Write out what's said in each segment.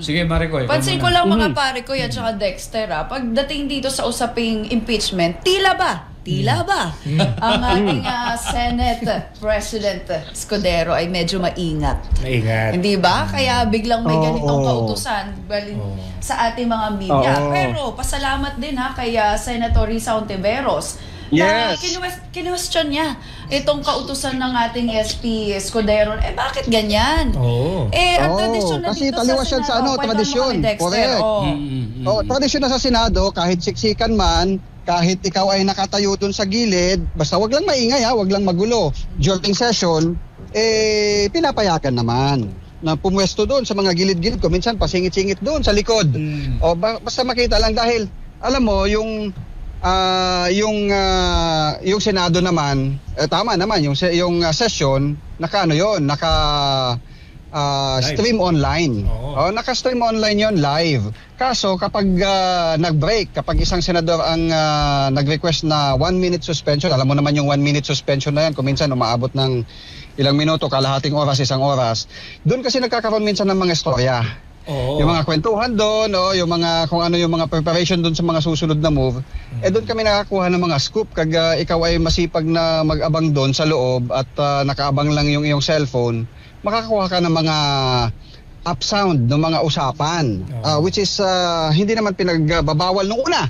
Sige, Maricoy. Pansin ko lang mga pare ko at saka Dexter, pagdating dito sa usaping impeachment, tila ba ang ating Senate President Escudero ay medyo maingat. Hindi ba? Kaya biglang may ganitong kautusan sa ating mga media. Pero pasalamat din kay Senator Risa Hontiveros. Yes. Kinwestiyon niya itong kautusan ng ating SP Escudero. Bakit ganyan? Ang tradisyon na kasi dito taliwas sa yan sa Senado, tradisyon. Correct. Tradisyon na sa Senado, kahit siksikan man, kahit ikaw ay nakatayo dun sa gilid, basta wag lang maingay wag lang magulo. During session, pinapayagan naman na pumwesto doon sa mga gilid-gilid ko, minsan pasingit-singit doon sa likod. Basta makita lang dahil, alam mo, yung Senado naman, tama naman, yung session, stream online. Naka-stream online yon live. Kaso kapag nag-break, kapag isang senador ang nag-request na 1-minute suspension, alam mo naman yung 1-minute suspension na yan, kung minsan umaabot ng ilang minuto, kalahating oras, isang oras, doon kasi nagkakaroon minsan ng mga istorya. Yung mga kwentuhan doon, yung mga kung ano yung mga preparation doon sa mga susunod na move, doon kami nakakuha ng mga scoop kag ikaw ay masipag na mag-abang doon sa loob at nakaabang lang yung iyong cellphone, makakakuha ka ng mga up sound ng mga usapan, which is hindi naman pinagbabawal nung una.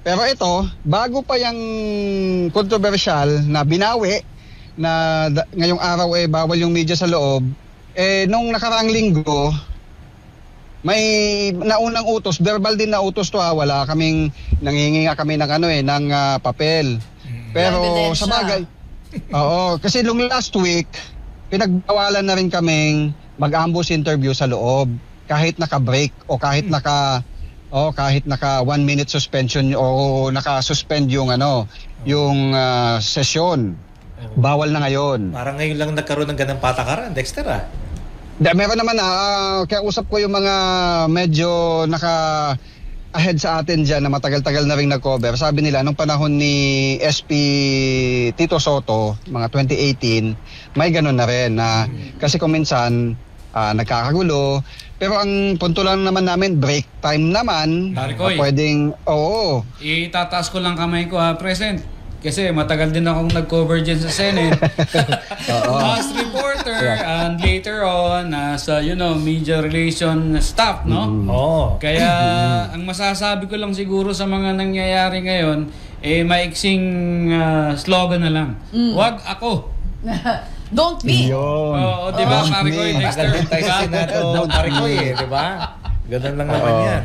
Pero ito, bago pa yung controversial na binawi na ngayong araw bawal yung media sa loob, nung nakaraang linggo may naunang utos, verbal din na utos to wala kaming nangingi kami ng papel. Pero sa bagay, kasi nung last week pinagbawalan na rin kaming mag-ambush interview sa loob kahit naka-break o kahit naka 1-minute suspension o naka-suspend yung session. Bawal na ngayon. Parang ngayon lang nagkaroon ng ganang patakaran, Dexter Meron naman kaya usap ko yung mga medyo ahead sa atin dyan na matagal-tagal na rin nag-cover. Sabi nila, nung panahon ni SP Tito Soto, mga 2018, may ganun na rin kasi kung minsan nagkakagulo. Pero ang punto lang naman namin, break time naman. Pwedeng, itataas ko lang kamay ko Present. Kasi matagal din akong nag-cover dyan sa Senate. As reporter and later on as media relation staff, no? Kaya ang masasabi ko lang siguro sa mga nangyayari ngayon, maiksing slogan na lang. Wag ako. Don't be. Di ba, Maricoy, Dexter? Tagal din tayo sa Senado, Maricoy, di ba? Ganun lang naman yan.